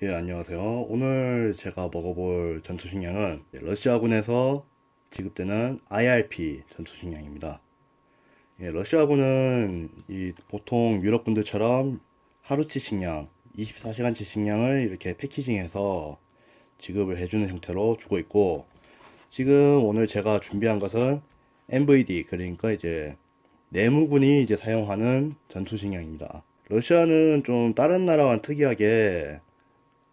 예, 안녕하세요. 오늘 제가 먹어볼 전투식량은 러시아군에서 지급되는 IRP 전투식량입니다. 예, 러시아군은 보통 유럽군들처럼 하루치 식량, 24시간치 식량을 이렇게 패키징해서 지급을 해주는 형태로 주고 있고, 지금 오늘 제가 준비한 것은 MVD, 그러니까 이제 내무군이 이제 사용하는 전투식량입니다. 러시아는 좀 다른 나라와는 특이하게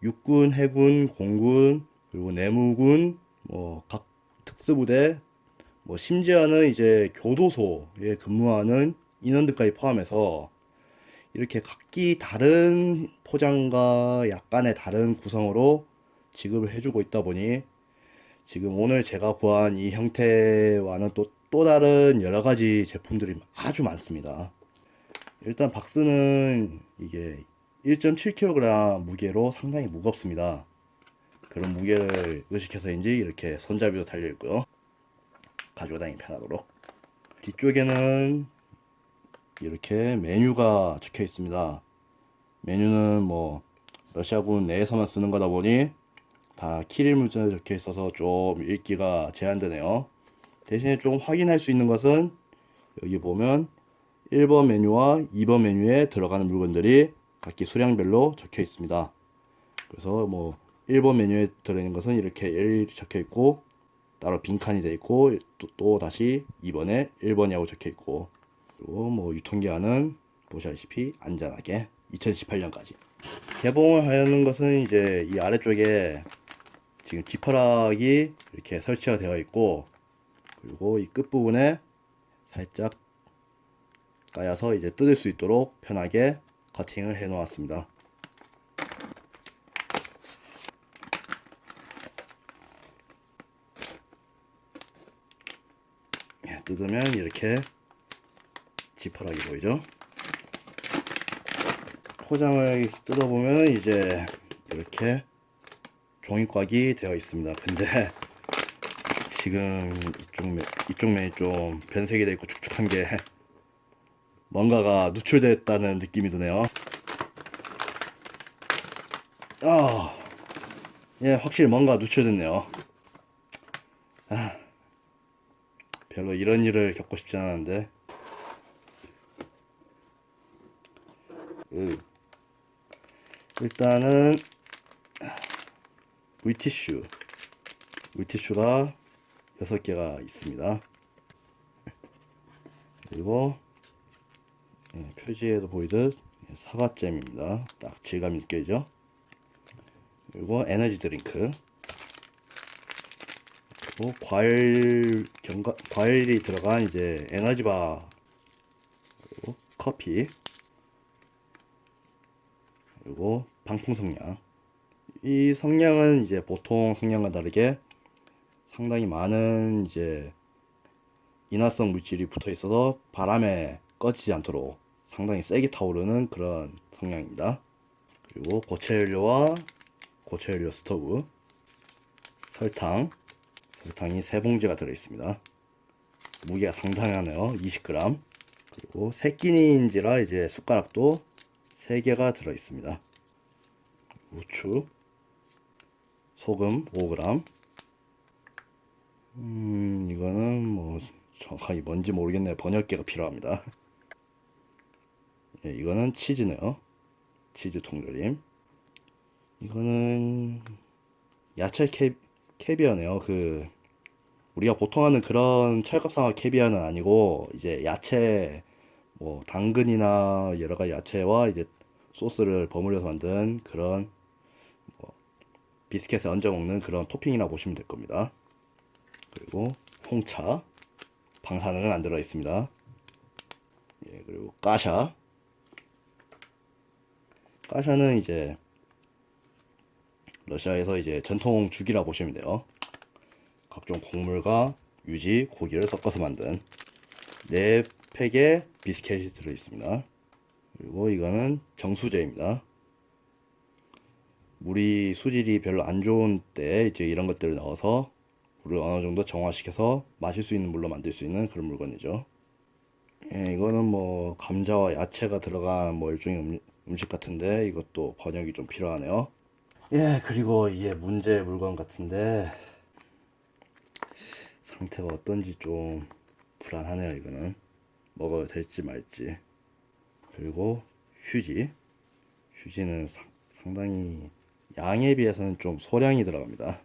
육군, 해군, 공군, 그리고 내무군, 뭐 각 특수부대, 뭐 심지어는 이제 교도소에 근무하는 인원들까지 포함해서 이렇게 각기 다른 포장과 약간의 다른 구성으로 지급을 해주고 있다 보니 지금 오늘 제가 구한 이 형태와는 또 다른 여러 가지 제품들이 아주 많습니다. 일단 박스는 이게 1.7kg 무게로 상당히 무겁습니다. 그런 무게를 의식해서인지 이렇게 손잡이도 달려 있고요. 가지고 다니기 편하도록. 뒤쪽에는 이렇게 메뉴가 적혀 있습니다. 메뉴는 뭐 러시아군 내에서만 쓰는 거다 보니 다 키릴 문자로 적혀 있어서 좀 읽기가 제한되네요. 대신에 좀 확인할 수 있는 것은 여기 보면 1번 메뉴와 2번 메뉴에 들어가는 물건들이 각기 수량별로 적혀 있습니다. 그래서 뭐 1번 메뉴에 들어있는 것은 이렇게 1 적혀 있고 따로 빈칸이 되어 있고 또 다시 2번에 1번이라고 적혀 있고, 그리고 뭐 유통기한은 보시다시피 안전하게 2018년까지. 개봉을 하는 것은 이제 이 아래쪽에 지금 지퍼락이 이렇게 설치가 되어 있고, 그리고 이 끝부분에 살짝 까여서 이제 뜯을 수 있도록 편하게 커팅을 해 놓았습니다. 뜯으면 이렇게 지퍼락이 보이죠? 포장을 뜯어보면 이제 이렇게 종이곽이 되어 있습니다. 근데 지금 이쪽 면이 좀 변색이 되어 있고 축축한 게 뭔가가 누출됐다는 느낌이 드네요. 예, 확실히 뭔가 누출됐네요. 별로 이런 일을 겪고 싶지 않았는데. 일단은 물티슈가 6개가 있습니다. 그리고 표지에도 보이듯 사과잼입니다. 딱 질감이 느껴지죠. 그리고 에너지 드링크, 그리고 과일이 들어간 이제 에너지바, 그리고 커피, 그리고 방풍 성냥. 이 성냥은 이제 보통 성냥과 다르게 상당히 많은 이제 인화성 물질이 붙어 있어서 바람에 꺼지지 않도록 상당히 세게 타오르는 그런 성냥입니다. 그리고 고체연료와 고체연료 스토브, 설탕이 3봉지가 들어있습니다. 무게가 상당하네요. 20g. 그리고 새끼니인지라 이제 숟가락도 3개가 들어있습니다. 후추, 소금 5g. 이거는 뭐 정확하게 뭔지 모르겠네요. 번역기가 필요합니다. 예, 이거는 치즈네요. 치즈 통조림. 이거는 야채 캐비어네요. 우리가 보통 하는 그런 철갑상어 캐비어는 아니고 이제 야채, 뭐 당근이나 여러 가지 야채와 이제 소스를 버무려서 만든 그런 뭐 비스켓에 얹어 먹는 그런 토핑이라 보시면 될 겁니다. 그리고 홍차, 방사능은 안 들어 있습니다. 예, 그리고 까샤는 이제 러시아에서 이제 전통 죽이라 보시면 돼요. 각종 곡물과 유지, 고기를 섞어서 만든 4팩의 비스켓이 들어 있습니다. 그리고 이거는 정수제입니다. 물이 수질이 별로 안 좋은 때 이제 이런 것들을 넣어서 물을 어느 정도 정화시켜서 마실 수 있는 물로 만들 수 있는 그런 물건이죠. 예, 이거는 뭐 감자와 야채가 들어간 뭐 일종의 음식 같은데 이것도 번역이 좀 필요하네요. 예, 그리고 이게 문제 물건 같은데 상태가 어떤지 좀 불안하네요. 이거는 먹어도 될지 말지. 그리고 휴지는 상당히 양에 비해서는 좀 소량이 들어갑니다.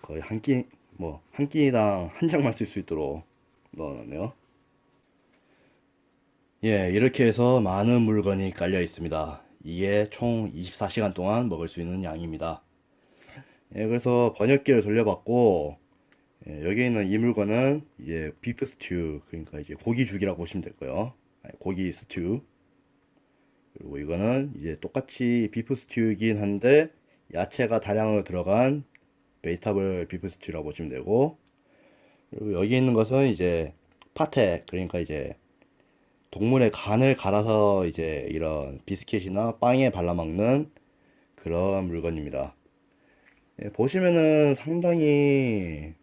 거의 한 끼니당 한 장만 쓸 수 있도록 넣어놨네요. 예, 이렇게 해서 많은 물건이 깔려 있습니다. 이게 총 24시간 동안 먹을 수 있는 양입니다. 예, 그래서 번역기를 돌려봤고, 예, 여기 있는 이 물건은 이제 비프 스튜, 그러니까 이제 고기죽이라고 보시면 될 거예요. 아니, 고기 스튜. 그리고 이거는 이제 똑같이 비프 스튜이긴 한데 야채가 다량으로 들어간 베이타블 비프 스튜라고 보시면 되고, 그리고 여기 있는 것은 이제 파테, 그러니까 이제 동물의 간을 갈아서 이제 이런 비스켓이나 빵에 발라먹는 그런 물건입니다. 예, 보시면은 상당히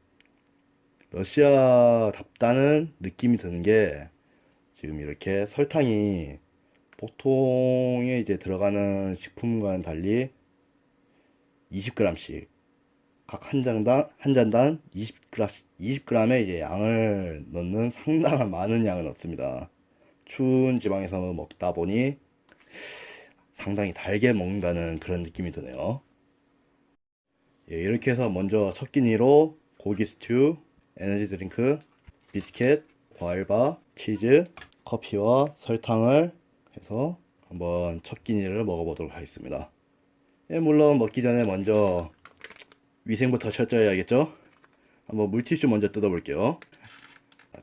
러시아답다는 느낌이 드는 게 지금 이렇게 설탕이 보통에 이제 들어가는 식품과는 달리 20g씩 각 한 잔당 20g의 이제 양을 넣는 상당한 많은 양을 넣습니다. 추운 지방에서 먹다 보니 상당히 달게 먹는다는 그런 느낌이 드네요. 예, 이렇게 해서 먼저 첫 끼니로 고기 스튜, 에너지 드링크, 비스켓, 과일바, 치즈, 커피와 설탕을 해서 한번 첫 끼니를 먹어보도록 하겠습니다. 예, 물론 먹기 전에 먼저 위생부터 철저해야겠죠? 한번 물티슈 먼저 뜯어볼게요.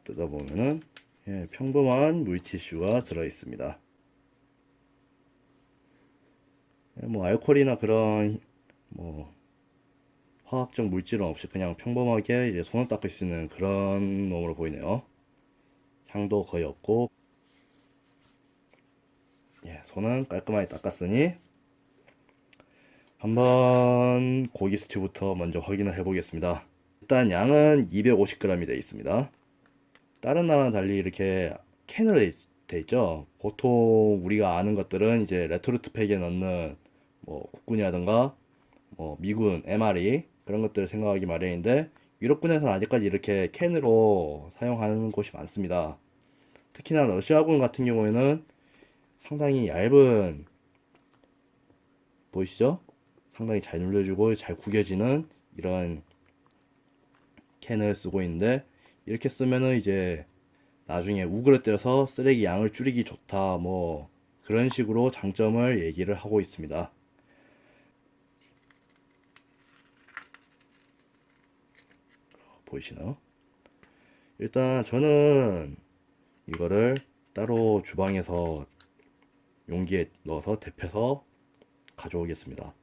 뜯어보면은 예, 평범한 물티슈가 들어있습니다. 예, 뭐 알코올이나 그런 뭐 화학적 물질은 없이 그냥 평범하게 이제 손을 닦을 수 있는 그런 놈으로 보이네요. 향도 거의 없고, 예, 손은 깔끔하게 닦았으니 한번 고기 스튜부터 먼저 확인을 해 보겠습니다. 일단 양은 250g이 되어 있습니다. 다른 나라랑 달리 이렇게 캔으로 돼 있죠. 보통 우리가 아는 것들은 이제 레토르트 팩에 넣는 뭐 국군이라든가 뭐 미군, MRE 그런 것들을 생각하기 마련인데 유럽군에서는 아직까지 이렇게 캔으로 사용하는 곳이 많습니다. 특히나 러시아군 같은 경우에는 상당히 얇은, 보이시죠? 상당히 잘 눌려주고 잘 구겨지는 이런 캔을 쓰고 있는데 이렇게 쓰면은 이제 나중에 우그러뜨려서 쓰레기 양을 줄이기 좋다 뭐 그런 식으로 장점을 얘기를 하고 있습니다. 보이시나요? 일단 저는 이거를 따로 주방에서 용기에 넣어서 데펴서 가져오겠습니다.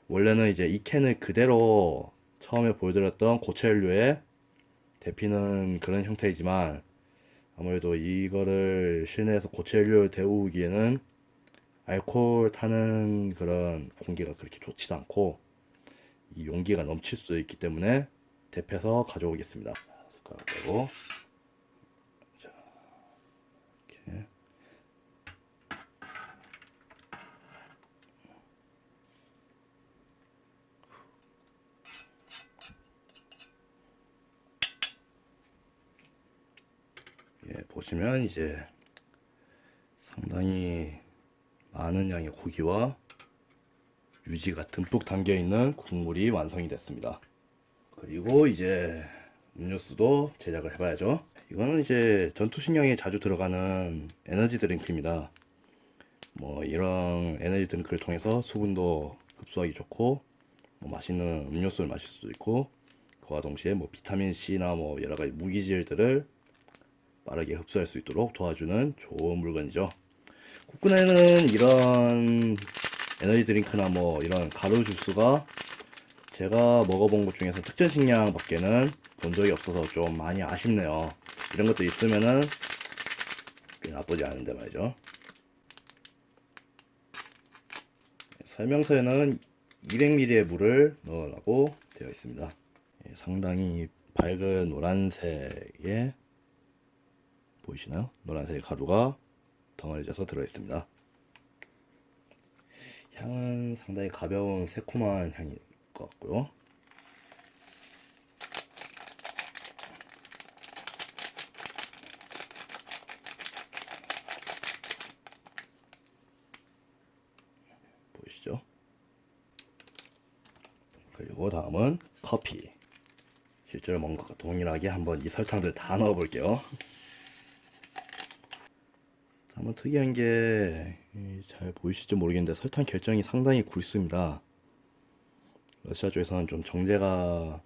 원래는 이제 이 캔을 그대로 처음에 보여드렸던 고체 연료에 데피는 그런 형태이지만 아무래도 이거를 실내에서 고체 연료를 데우기에는 알코올 타는 그런 공기가 그렇게 좋지도 않고 이 용기가 넘칠 수도 있기 때문에 데펴서 가져오겠습니다. 숟가락 빼고 자, 이렇게 예, 보시면 이제 상당히 많은 양의 고기와 유지가 듬뿍 담겨 있는 국물이 완성이 됐습니다. 그리고 이제 음료수도 제작을 해봐야죠. 이거는 이제 전투식량에 자주 들어가는 에너지 드링크입니다. 뭐 이런 에너지 드링크를 통해서 수분도 흡수하기 좋고 뭐 맛있는 음료수를 마실 수도 있고 그와 동시에 뭐 비타민 C나 뭐 여러 가지 무기질들을 빠르게 흡수할 수 있도록 도와주는 좋은 물건이죠. 국군에는 이런 에너지 드링크나 뭐 이런 가루 주스가 제가 먹어본 것 중에서 특전 식량 밖에는 본 적이 없어서 좀 많이 아쉽네요. 이런 것도 있으면은 꽤 나쁘지 않은데 말이죠. 설명서에는 200ml의 물을 넣으라고 되어 있습니다. 상당히 밝은 노란색의, 보이시나요? 노란색 가루가 덩어리져서 들어있습니다. 향은 상당히 가벼운 새콤한 향일 것 같고요. 보이시죠? 그리고 다음은 커피. 실제로 먹은 것과 동일하게 한번 이 설탕들 다 넣어 볼게요. 한번 특이한 게 잘 보이실지 모르겠는데 설탕 결정이 상당히 굵습니다. 러시아 쪽에서는 좀 정제가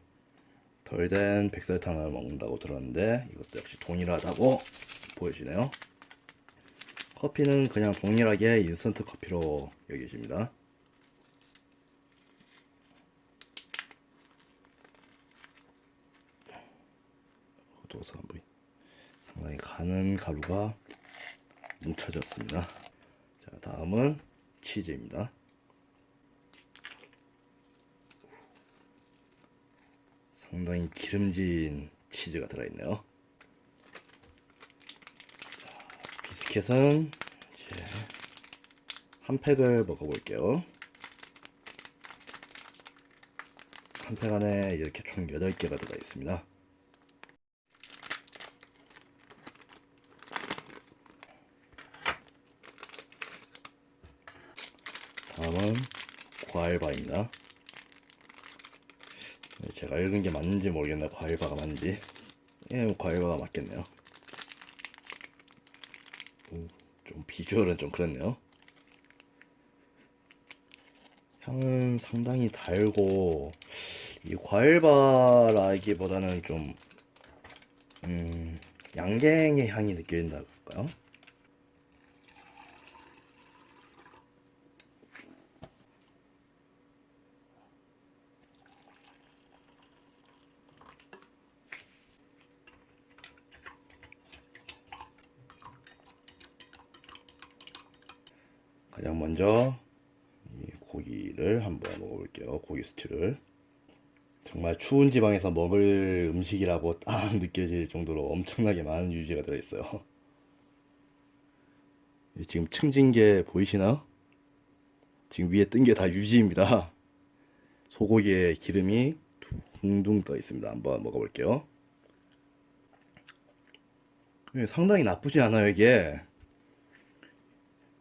덜 된 백설탕을 먹는다고 들었는데 이것도 역시 동일하다고 보여지네요. 커피는 그냥 동일하게 인스턴트 커피로 여겨집니다. 도서 한번 상당히 가는 가루가 뭉쳐졌습니다. 자, 다음은 치즈입니다. 상당히 기름진 치즈가 들어있네요. 비스켓은 이제 한 팩을 먹어볼게요. 한 팩 안에 이렇게 총 8개가 들어있습니다. 다음은 과일바입니다. 제가 읽은 게 맞는지 모르겠네요. 과일바가 맞는지. 예, 과일바가 맞겠네요. 좀 비주얼은 좀 그렇네요. 향은 상당히 달고 이 과일바라기보다는 좀 양갱의 향이 느껴진다 할까요? 가장 먼저 이 고기를 한번 먹어볼게요. 고기 스튜를. 정말 추운 지방에서 먹을 음식이라고 딱 느껴질 정도로 엄청나게 많은 유지가 들어있어요. 지금 층진 게 보이시나? 지금 위에 뜬 게 다 유지입니다. 소고기에 기름이 둥둥 떠 있습니다. 한번 먹어볼게요. 상당히 나쁘지 않아요, 이게.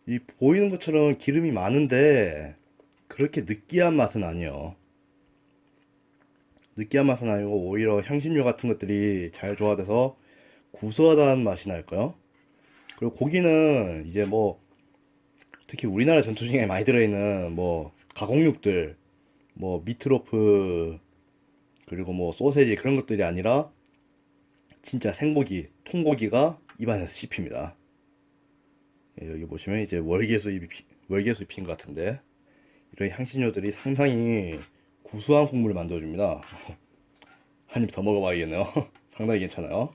이 보이는 것처럼 기름이 많은데 그렇게 느끼한 맛은 아니에요. 느끼한 맛은 아니고 오히려 향신료 같은 것들이 잘 조화돼서 구수하다는 맛이 날까요? 그리고 고기는 이제 뭐 특히 우리나라 전투식량에 많이 들어있는 뭐 가공육들, 뭐 미트로프, 그리고 뭐 소세지 그런 것들이 아니라 진짜 생고기, 통고기가 입안에서 씹힙니다. 예, 여기 보시면 이제 월계수잎인 것 같은데 이런 향신료들이 상당히 구수한 국물을 만들어줍니다. 한 입 더 먹어봐야겠네요. 상당히 괜찮아요.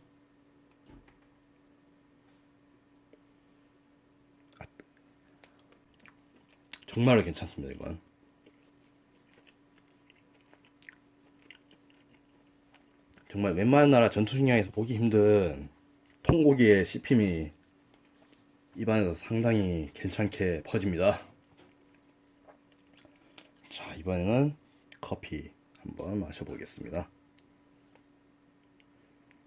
정말 괜찮습니다, 이건. 정말 웬만한 나라 전투식량에서 보기 힘든 통고기의 씹힘이 입안에서 상당히 괜찮게 퍼집니다. 자, 이번에는 커피 한번 마셔보겠습니다.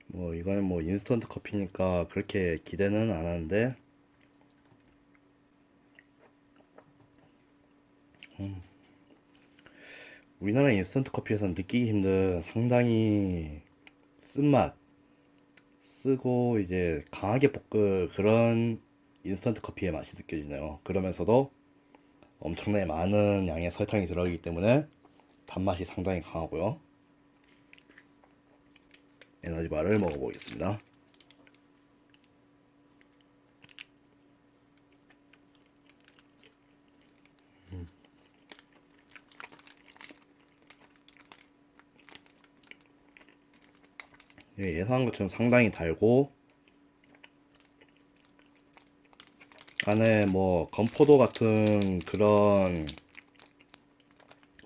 뭐 이거는 뭐 인스턴트 커피니까 그렇게 기대는 안 하는데 우리나라 인스턴트 커피에서는 느끼기 힘든 상당히 쓴맛, 쓰고 이제 강하게 볶은 그런 인스턴트 커피의 맛이 느껴지네요. 그러면서도 엄청나게 많은 양의 설탕이 들어가기 때문에 단맛이 상당히 강하고요. 에너지바를 먹어보겠습니다. 예, 예상한 것처럼 상당히 달고 안에 뭐 건포도 같은 그런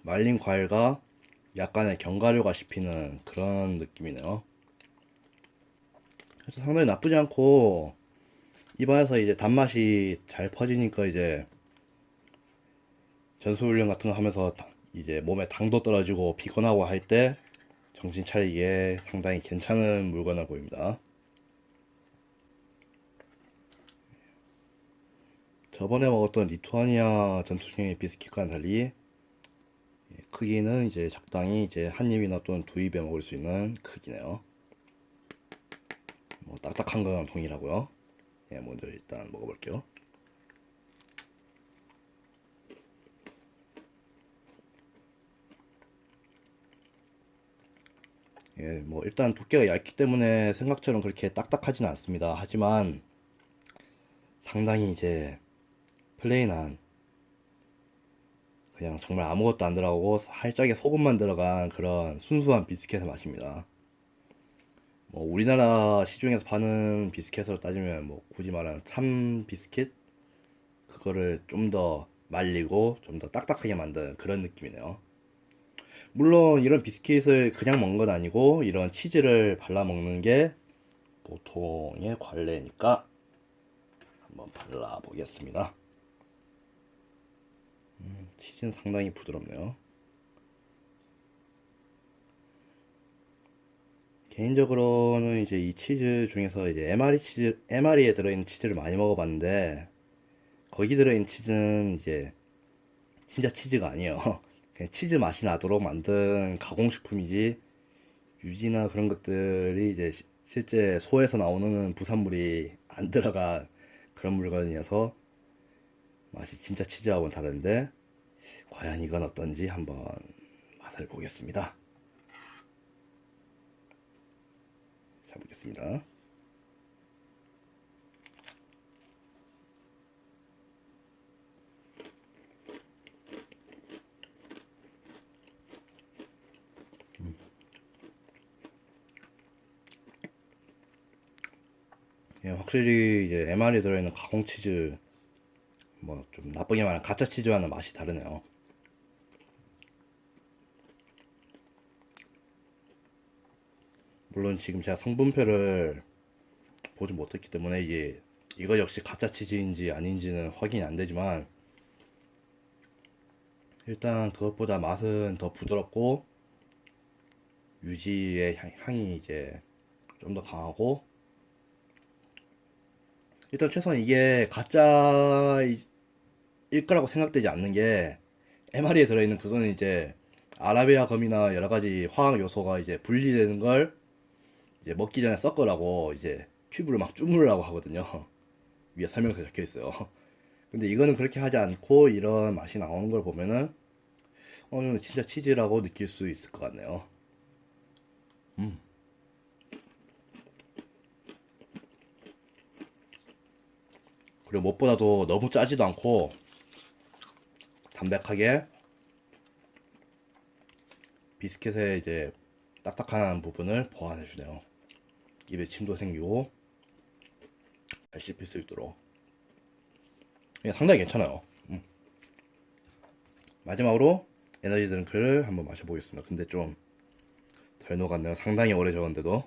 말린 과일과 약간의 견과류가 씹히는 그런 느낌이네요. 그래서 상당히 나쁘지 않고 입안에서 이제 단맛이 잘 퍼지니까 이제 전수훈련 같은 거 하면서 이제 몸에 당도 떨어지고 피곤하고 할 때 정신 차리기에 상당히 괜찮은 물건을 보입니다. 저번에 먹었던 리투아니아 전투식량의 비스킷과는 달리 크기는 이제 적당히 이제 한 입이나 또는 두 입에 먹을 수 있는 크기네요. 뭐 딱딱한 건 동일하고요. 예, 먼저 일단 먹어볼게요. 예, 뭐 일단 두께가 얇기 때문에 생각처럼 그렇게 딱딱하지는 않습니다. 하지만 상당히 이제 플레인한, 그냥 정말 아무것도 안 들어가고 살짝의 소금만 들어간 그런 순수한 비스켓의 맛입니다. 뭐 우리나라 시중에서 파는 비스켓으로 따지면 뭐 굳이 말하는 참 비스켓, 그거를 좀 더 말리고 좀 더 딱딱하게 만든 그런 느낌이네요. 물론 이런 비스킷을 그냥 먹는 건 아니고 이런 치즈를 발라 먹는 게 보통의 관례니까 한번 발라 보겠습니다. 치즈는 상당히 부드럽네요. 개인적으로는 이제 이 치즈 중에서 이제 MRE에 들어있는 치즈를 많이 먹어봤는데, 거기 들어있는 치즈는 이제 진짜 치즈가 아니에요. 그냥 치즈 맛이 나도록 만든 가공식품이지, 유지나 그런 것들이 이제 실제 소에서 나오는 부산물이 안 들어간 그런 물건이어서 맛이 진짜 치즈하고는 다른데, 과연 이건 어떤지 한번 맛을 보겠습니다. 잘 보겠습니다. 예, 확실히 이제 MR에 들어있는 가공 치즈, 뭐 좀 나쁘게 말하면 가짜 치즈와는 맛이 다르네요. 물론 지금 제가 성분표를 보지 못했기 때문에 이거 역시 가짜 치즈인지 아닌지는 확인이 안 되지만, 일단 그것보다 맛은 더 부드럽고 유지의 향이 이제 좀 더 강하고, 일단 최소한 이게 가짜일 거라고 생각되지 않는 게, MRE에 들어있는 그거는 이제 아라비아 검이나 여러 가지 화학 요소가 이제 분리되는 걸 이제 먹기 전에 섞으라고 이제 튜브를 막 주무르라고 하거든요. 위에 설명서에 적혀 있어요. 근데 이거는 그렇게 하지 않고 이런 맛이 나오는 걸 보면은 진짜 치즈라고 느낄 수 있을 것 같네요. 그리고 무엇보다도 너무 짜지도 않고 담백하게 비스켓의 이제 딱딱한 부분을 보완해 주네요. 입에 침도 생기고 잘 씹힐 수 있도록. 상당히 괜찮아요. 마지막으로 에너지 드링크를 한번 마셔보겠습니다. 근데 좀 덜 녹았네요. 상당히 오래 적었는데도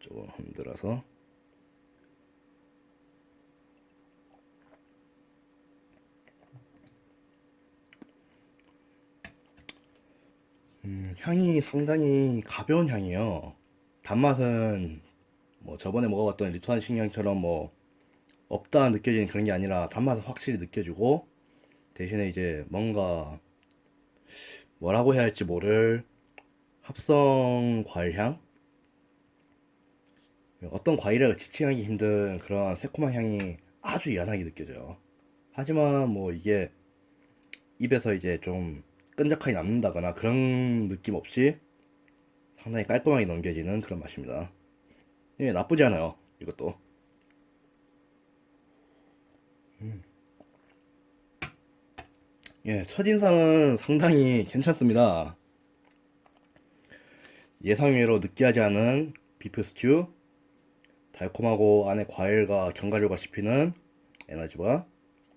조금 흔들어서. 향이 상당히 가벼운 향이에요. 단맛은 뭐 저번에 먹어봤던 리투안 식량처럼 뭐 없다 느껴지는 그런 게 아니라 단맛은 확실히 느껴지고, 대신에 이제 뭔가 뭐라고 해야 할지 모를 합성 과일향? 어떤 과일을 지칭하기 힘든 그런 새콤한 향이 아주 연하게 느껴져요. 하지만 뭐 이게 입에서 이제 좀 끈적하게 남는다거나 그런 느낌 없이 상당히 깔끔하게 넘겨지는 그런 맛입니다. 예, 나쁘지 않아요. 이것도. 예, 첫인상은 상당히 괜찮습니다. 예상외로 느끼하지 않은 비프 스튜, 달콤하고 안에 과일과 견과류가 씹히는 에너지바,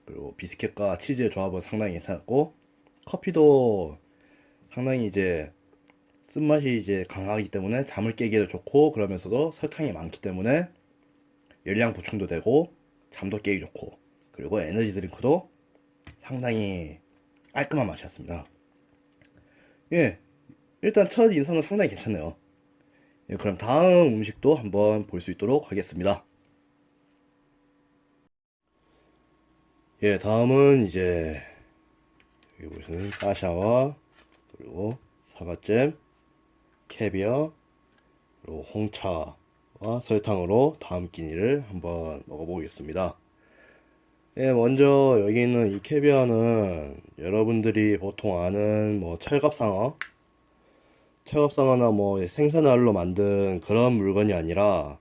그리고 비스켓과 치즈의 조합은 상당히 괜찮았고, 커피도 상당히 이제 쓴맛이 이제 강하기 때문에 잠을 깨기도 좋고, 그러면서도 설탕이 많기 때문에 열량 보충도 되고 잠도 깨기 좋고, 그리고 에너지 드링크도 상당히 깔끔한 맛이었습니다. 예, 일단 첫 인상은 상당히 괜찮네요. 예, 그럼 다음 음식도 한번 볼 수 있도록 하겠습니다. 예, 다음은 이제 여기 보시는 까샤와 그리고 사과잼, 캐비어, 그리고 홍차와 설탕으로 다음 끼니를 한번 먹어보겠습니다. 예, 먼저 여기 있는 이 캐비어는 여러분들이 보통 아는 뭐 철갑상어나 뭐 생선알로 만든 그런 물건이 아니라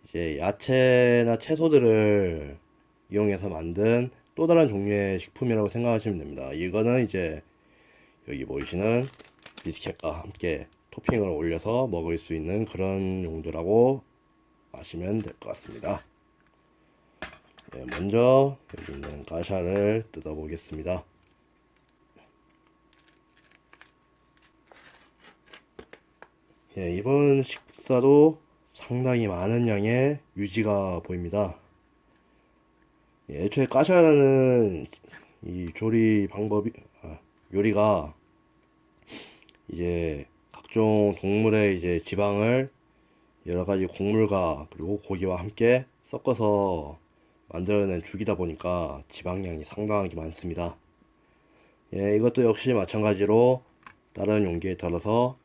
이제 야채나 채소들을 이용해서 만든 또 다른 종류의 식품이라고 생각하시면 됩니다. 이거는 이제 여기 보이시는 비스켓과 함께 토핑을 올려서 먹을 수 있는 그런 용도라고 아시면 될 것 같습니다. 네, 먼저 여기 있는 가샤를 뜯어 보겠습니다. 예, 이번 식사도 상당히 많은 양의 유지가 보입니다. 예, 애초에 까샤라는 이 조리 방법이 요리가 이제 각종 동물의 이제 지방을 여러 가지 곡물과 그리고 고기와 함께 섞어서 만들어낸 죽이다 보니까 지방량이 상당하게 많습니다. 예, 이것도 역시 마찬가지로 다른 용기에 덜어서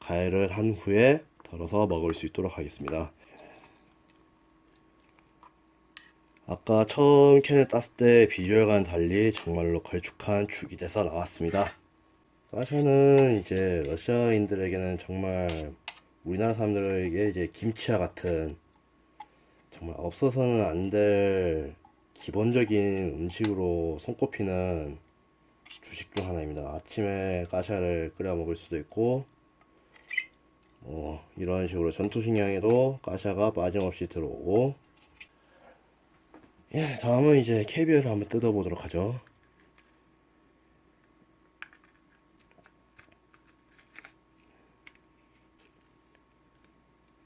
가열을 한 후에 덜어서 먹을 수 있도록 하겠습니다. 아까 처음 캔을 땄을 때 비주얼과는 달리 정말로 걸쭉한 죽이 돼서 나왔습니다. 까샤는 이제 러시아인들에게는 정말 우리나라 사람들에게 이제 김치와 같은 정말 없어서는 안 될 기본적인 음식으로 손꼽히는 주식 중 하나입니다. 아침에 까샤를 끓여 먹을 수도 있고 이런 식으로 전투식량에도 까샤가 빠짐없이 들어오고 예, 다음은 이제 캐비어를 한번 뜯어보도록 하죠.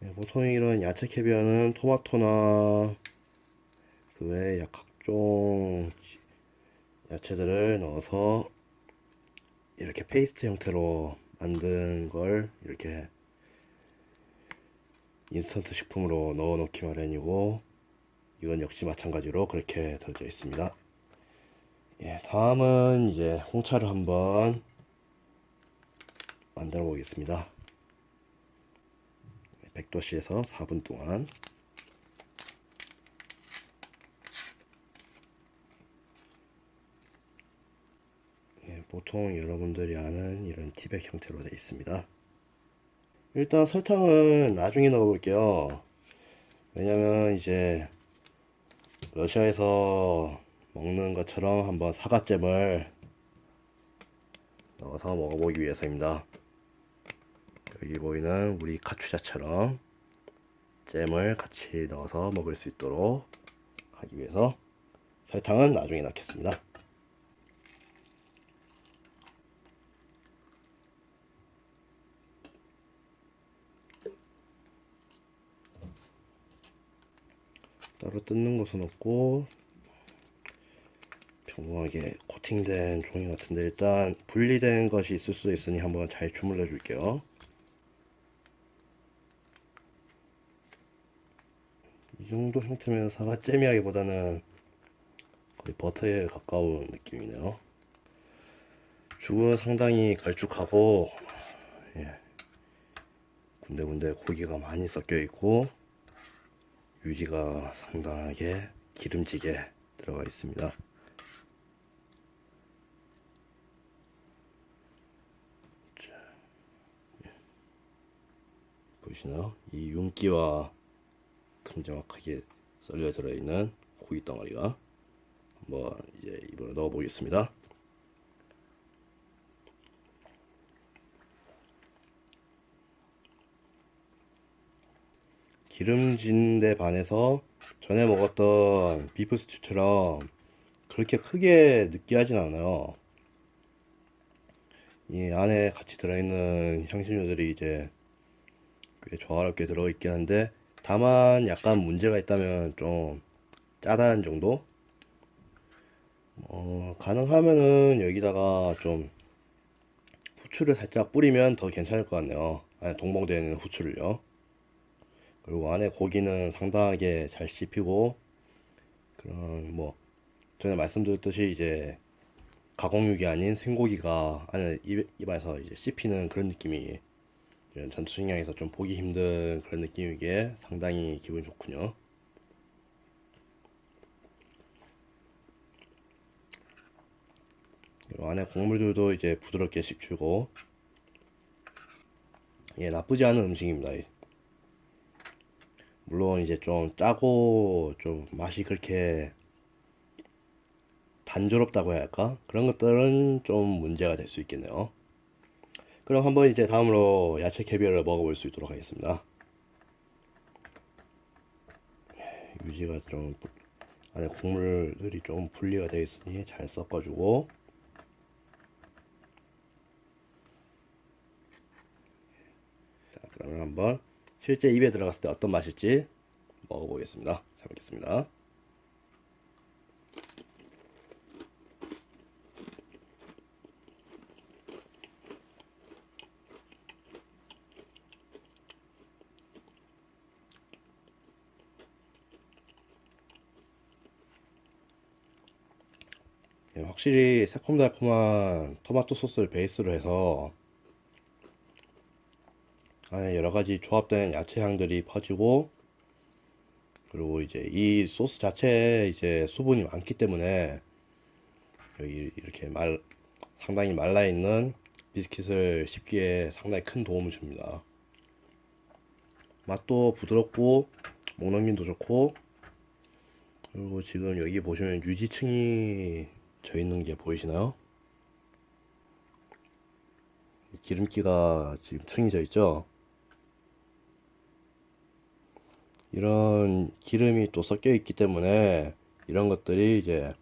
예, 보통 이런 야채 캐비어는 토마토나 그 외에 각종 야채들을 넣어서 이렇게 페이스트 형태로 만든 걸 이렇게 인스턴트 식품으로 넣어 놓기 마련이고 이건 역시 마찬가지로 그렇게 들어져 있습니다. 예, 다음은 이제 홍차를 한번 만들어 보겠습니다. 100도씨에서 4분 동안 예, 보통 여러분들이 아는 이런 티백 형태로 되어 있습니다. 일단 설탕은 나중에 넣어 볼게요. 왜냐면 이제 러시아에서 먹는 것처럼 한번 사과잼을 넣어서 먹어보기 위해서입니다. 여기 보이는 우리 카투샤처럼 잼을 같이 넣어서 먹을 수 있도록 하기 위해서 설탕은 나중에 넣겠습니다. 따로 뜯는 것은 없고 평범하게 코팅된 종이 같은데 일단 분리된 것이 있을 수 있으니 한번 잘 주물러 줄게요. 이 정도 형태면 사과잼이라기보다는 거의 버터에 가까운 느낌이네요. 죽은 상당히 걸쭉하고 예, 군데군데 고기가 많이 섞여 있고 유지가 상당하게 기름지게 들어가 있습니다. 보시나요? 이 윤기와 큼지막하게 썰려 들어있는 고기 덩어리가 한번 이제 입으로 넣어 보겠습니다. 기름진 데 반해서 전에 먹었던 비프 스튜처럼 그렇게 크게 느끼하진 않아요. 이 안에 같이 들어있는 향신료들이 이제 꽤 조화롭게 들어있긴 한데 다만 약간 문제가 있다면 좀 짜다는 정도? 가능하면은 여기다가 좀 후추를 살짝 뿌리면 더 괜찮을 것 같네요. 안에 동봉되어 있는 후추를요. 그리고 안에 고기는 상당하게 잘 씹히고, 그런 뭐 전에 말씀드렸듯이 이제 가공육이 아닌 생고기가 안에 입안에서 이제 씹히는 그런 느낌이 이런 전투식량에서 좀 보기 힘든 그런 느낌이기에 상당히 기분이 좋군요. 그리고 안에 곡물들도 이제 부드럽게 씹히고, 예, 나쁘지 않은 음식입니다. 물론 이제 좀 짜고 좀 맛이 그렇게 단조롭다고 해야 할까? 그런 것들은 좀 문제가 될 수 있겠네요. 그럼 한번 이제 다음으로 야채 캐비어를 먹어볼 수 있도록 하겠습니다. 유지가 좀 안에 국물들이 좀 분리가 되어 있으니 잘 섞어주고, 자, 그러면 한번 실제 입에 들어갔을 때 어떤 맛일지 먹어보겠습니다. 잘 먹겠습니다. 예, 확실히 새콤달콤한 토마토 소스를 베이스로 해서 안에 여러 가지 조합된 야채 향들이 퍼지고, 그리고 이제 이 소스 자체에 이제 수분이 많기 때문에 여기 이렇게 상당히 말라 있는 비스킷을 씹기에 상당히 큰 도움을 줍니다. 맛도 부드럽고 목넘김도 좋고, 그리고 지금 여기 보시면 유지층이 져 있는 게 보이시나요? 기름기가 지금 층이 져 있죠? 이런 기름이 또 섞여 있기 때문에 이런 것들이 이제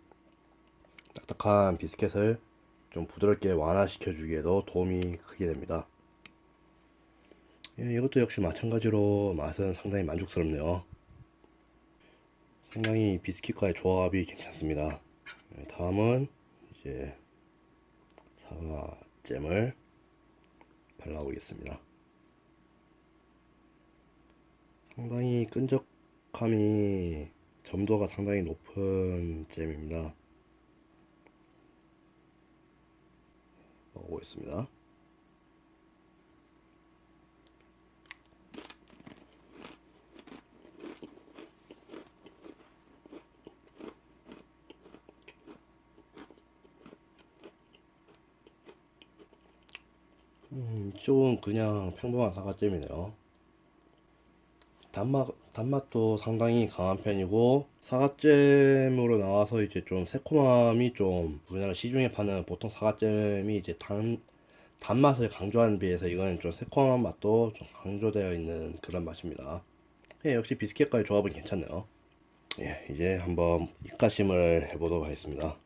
딱딱한 비스켓을 좀 부드럽게 완화시켜 주기에도 도움이 크게 됩니다. 예, 이것도 역시 마찬가지로 맛은 상당히 만족스럽네요. 상당히 비스킷과의 조합이 괜찮습니다. 예, 다음은 이제 사과잼을 발라보겠습니다. 상당히 끈적함이 점도가 상당히 높은 잼입니다. 먹어보겠습니다. 이쪽은 그냥 평범한 사과잼이네요. 단맛도 상당히 강한 편이고, 사과잼으로 나와서 이제 좀 새콤함이 좀 우리나라 시중에 파는 보통 사과잼이 이제 단맛을 강조하는 비해서 이거는 좀 새콤한 맛도 좀 강조되어 있는 그런 맛입니다. 예, 역시 비스켓과의 조합은 괜찮네요. 예, 이제 한번 입가심을 해보도록 하겠습니다.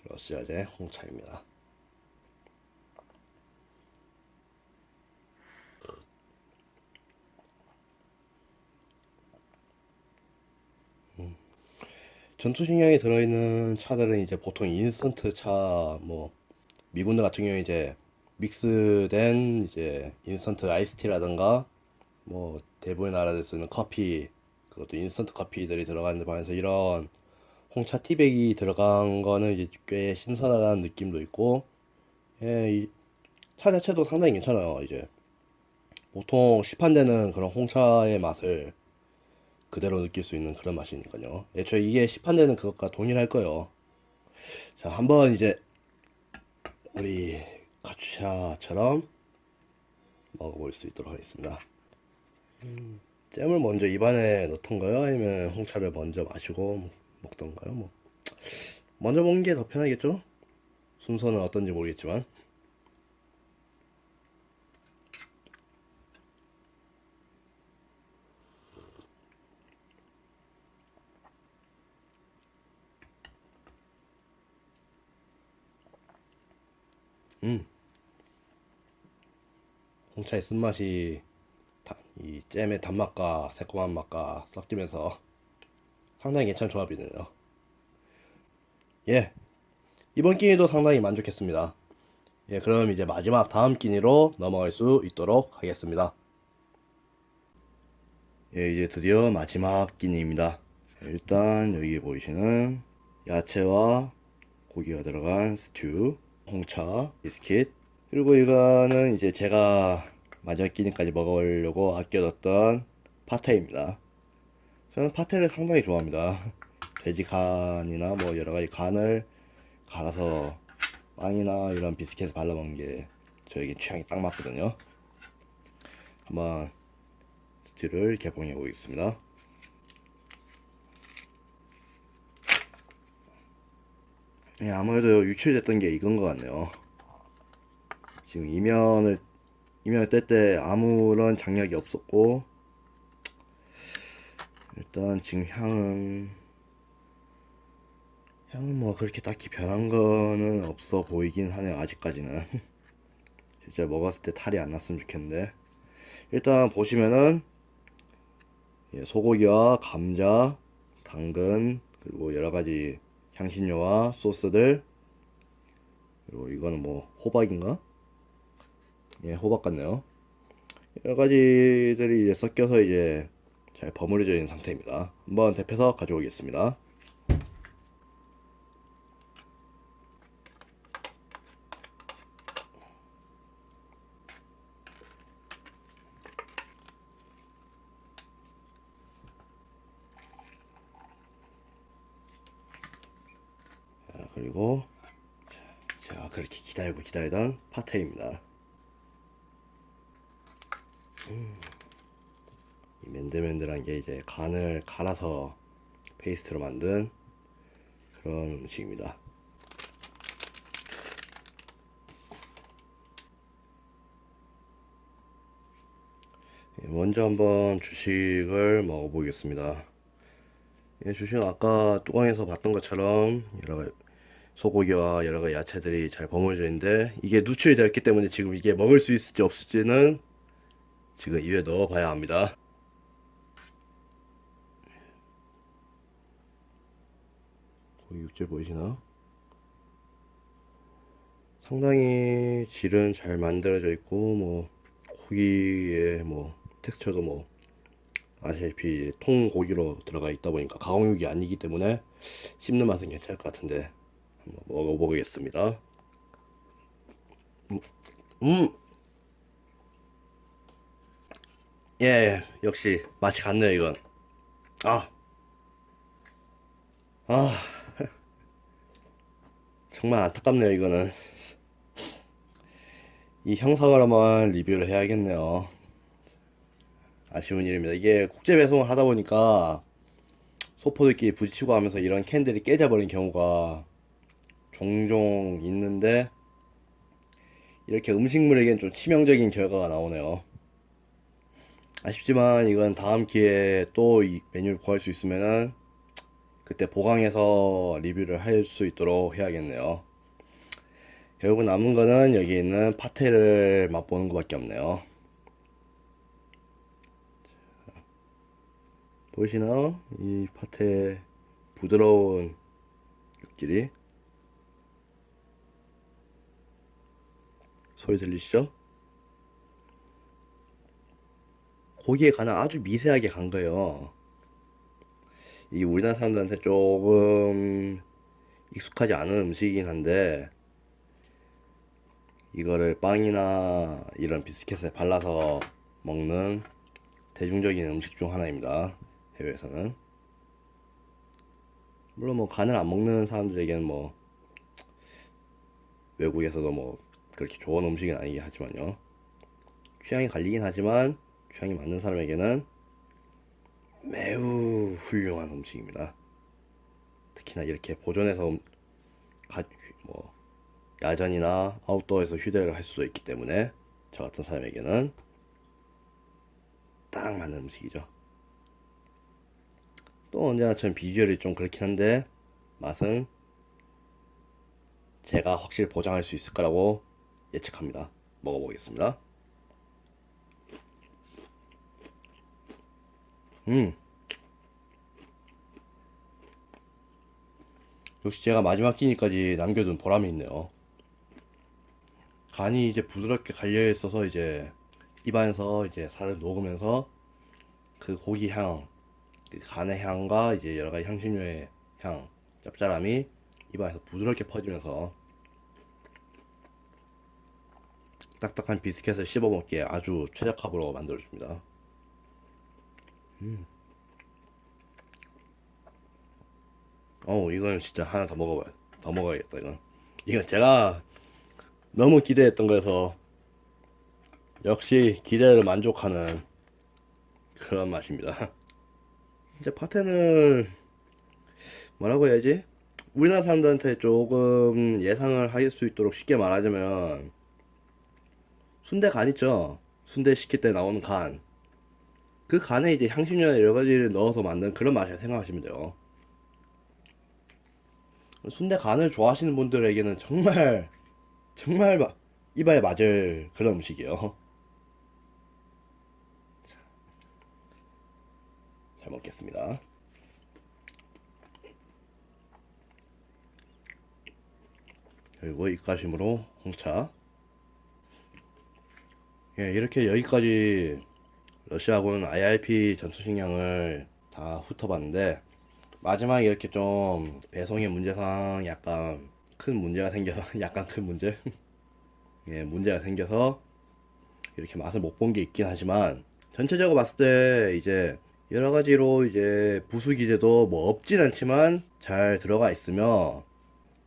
러시아제 홍차입니다. 전투식량이 들어있는 차들은 이제 보통 인스턴트 차, 뭐 미군들 같은 경우에 이제 믹스된 이제 인스턴트 아이스티라든가 뭐 대부분 나라들 쓰는 커피, 그것도 인스턴트 커피들이 들어가는 데 반해서 이런 홍차 티백이 들어간 거는 이제 꽤 신선하다는 느낌도 있고, 예, 이 차 자체도 상당히 괜찮아요. 이제 보통 시판되는 그런 홍차의 맛을 그대로 느낄 수 있는 그런 맛이니까요. 애초에 이게 시판되는 그것과 동일할 거예요. 자, 한번 이제 우리 카츄샤처럼 먹어볼 수 있도록 하겠습니다. 잼을 먼저 입안에 넣던가요? 아니면 홍차를 먼저 마시고 먹던가요? 뭐 먼저 먹는 게 더 편하겠죠? 순서는 어떤지 모르겠지만. 음, 홍차의 쓴맛이 이 잼의 단맛과 새콤한 맛과 섞이면서 상당히 괜찮은 조합이네요. 예, 이번 끼니도 상당히 만족했습니다. 예, 그럼 이제 마지막 다음 끼니로 넘어갈 수 있도록 하겠습니다. 예, 이제 드디어 마지막 끼니입니다. 예, 일단 여기 보이시는 야채와 고기가 들어간 스튜, 홍차, 비스킷, 그리고 이거는 이제 제가 마지막 끼니까지 먹으려고 아껴뒀던 파테입니다. 저는 파테를 상당히 좋아합니다. 돼지 간이나 뭐 여러 가지 간을 갈아서 빵이나 이런 비스킷에 발라 먹는 게 저에게 취향이 딱 맞거든요. 한번 스튜를 개봉해 보겠습니다. 예, 아무래도 유출됐던 게 이건 것 같네요. 지금 이면을 뗄 때 아무런 장력이 없었고, 일단 지금 향은 뭐 그렇게 딱히 변한 거는 없어 보이긴 하네요. 아직까지는. 진짜 먹었을 때 탈이 안 났으면 좋겠는데. 일단 보시면은 예, 소고기와 감자, 당근, 그리고 여러 가지 향신료와 소스들, 그리고 이거는 뭐 호박인가? 예, 호박 같네요. 여러 가지들이 이제 섞여서 이제 잘 버무려져 있는 상태입니다. 한번 데펴서 가져오겠습니다. 자, 그리고 제가 그렇게 기다리던 파테입니다. 이 맨들맨들한 게 이제 간을 갈아서 페이스트로 만든 그런 음식입니다. 예, 먼저 한번 주식을 먹어보겠습니다. 예, 주식은 아까 뚜껑에서 봤던 것처럼 소고기와 여러 가지 야채들이 잘 버무려져 있는데 이게 누출이 되었기 때문에 지금 이게 먹을 수 있을지 없을지는 지금 입에 넣어 봐야 합니다. 고기 육질 보이시나? 상당히 질은 잘 만들어져 있고 뭐 고기의 뭐 텍스처도 뭐 아시다시피 통고기로 들어가 있다 보니까 가공육이 아니기 때문에 씹는 맛은 괜찮을 것 같은데 한번 먹어보겠습니다. 음, 예, 역시 맛이 갔네요 이건. 아, 아, 정말 안타깝네요 이거는. 이 형상을 한번 리뷰를 해야겠네요. 아쉬운 일입니다. 이게 국제 배송을 하다 보니까 소포들끼리 부딪히고 하면서 이런 캔들이 깨져버린 경우가 종종 있는데 이렇게 음식물에겐 좀 치명적인 결과가 나오네요. 아쉽지만 이건 다음 기회에 또 이 메뉴를 구할 수 있으면은 그때 보강해서 리뷰를 할 수 있도록 해야겠네요. 결국 남은 거는 여기 있는 파테를 맛보는 것밖에 없네요. 보이시나요? 이 파테 부드러운 육질이 소리 들리시죠? 고기에 간을 아주 미세하게 간 거예요. 이 우리나라 사람들한테 조금 익숙하지 않은 음식이긴 한데 이거를 빵이나 이런 비스킷에 발라서 먹는 대중적인 음식 중 하나입니다. 해외에서는. 물론 뭐 간을 안 먹는 사람들에게는 뭐 외국에서도 뭐 그렇게 좋은 음식은 아니긴 하지만요. 취향이 갈리긴 하지만 취향이 맞는 사람에게는 매우 훌륭한 음식입니다. 특히나 이렇게 보존해서 가, 뭐 야전이나 아웃도어에서 휴대를 할 수도 있기 때문에 저 같은 사람에게는 딱 맞는 음식이죠. 또 언제나 전 비주얼이 좀 그렇긴 한데 맛은 제가 확실히 보장할 수 있을 거라고 예측합니다. 먹어보겠습니다. 음, 역시 제가 마지막 끼니까지 남겨둔 보람이 있네요. 간이 이제 부드럽게 갈려 있어서 이제 입안에서 이제 살을 녹으면서 그 고기 향, 그 간의 향과 이제 여러 가지 향신료의 향, 짭짤함이 입안에서 부드럽게 퍼지면서 딱딱한 비스켓을 씹어 먹기에 아주 최적합으로 만들어줍니다. 이건 진짜 하나 더 먹어봐요. 더 먹어야겠다, 이건. 이건 제가 너무 기대했던 거여서 역시 기대를 만족하는 그런 맛입니다. 이제 파테는 뭐라고 해야지? 우리나라 사람들한테 조금 예상을 할 수 있도록 쉽게 말하자면 순대 간 있죠? 순대 시킬 때 나오는 간. 그 간에 이제 향신료나 여러 가지를 넣어서 만든 그런 맛이라 생각하시면 돼요. 순대 간을 좋아하시는 분들에게는 정말 정말 입에 맞을 그런 음식이에요. 잘 먹겠습니다. 그리고 입가심으로 홍차. 예, 이렇게 여기까지 러시아군 IRP 전투식량을 다 훑어봤는데 마지막에 이렇게 좀 배송의 문제상 약간 큰 문제가 생겨서 약간 큰 문제? 예, 문제가 생겨서 이렇게 맛을 못 본 게 있긴 하지만 전체적으로 봤을 때 이제 여러 가지로 이제 부수 기제도 뭐 없진 않지만 잘 들어가 있으며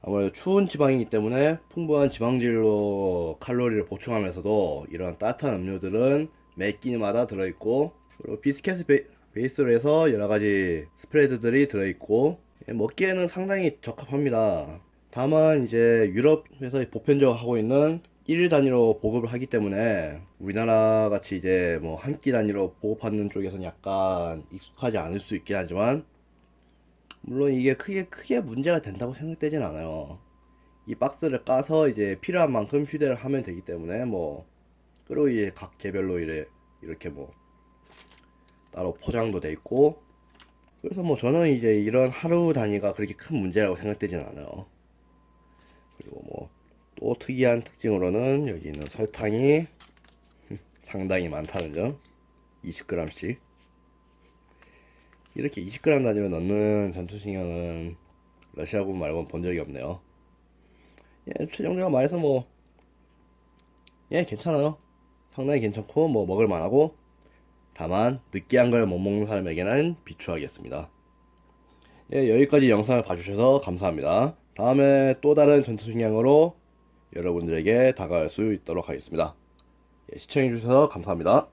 아무래도 추운 지방이기 때문에 풍부한 지방질로 칼로리를 보충하면서도 이런 따뜻한 음료들은 매 끼니마다 들어있고 그리고 비스켓을 베이스로 해서 여러 가지 스프레드들이 들어있고 먹기에는 상당히 적합합니다. 다만 이제 유럽에서 보편적으로 하고 있는 1일 단위로 보급을 하기 때문에 우리나라 같이 이제 뭐 한 끼 단위로 보급하는 쪽에서는 약간 익숙하지 않을 수 있긴 하지만 물론 이게 크게 문제가 된다고 생각되진 않아요. 이 박스를 까서 이제 필요한 만큼 휴대를 하면 되기 때문에 뭐 그리고 이제 각 개별로 이렇게 뭐 따로 포장도 돼 있고 그래서 뭐 저는 이제 이런 하루 단위가 그렇게 큰 문제라고 생각되진 않아요. 그리고 뭐 또 특이한 특징으로는 여기 있는 설탕이 상당히 많다는 점. 20g씩 이렇게 20g 단위로 넣는 전투식량은 러시아군 말고는 본 적이 없네요. 예, 최종적으로 말해서 뭐 예, 괜찮아요. 상당히 괜찮고 뭐 먹을 만하고 다만 느끼한 걸 못 먹는 사람에게는 비추하겠습니다. 예, 여기까지 영상을 봐주셔서 감사합니다. 다음에 또 다른 전투식량으로 여러분들에게 다가갈 수 있도록 하겠습니다. 예, 시청해주셔서 감사합니다.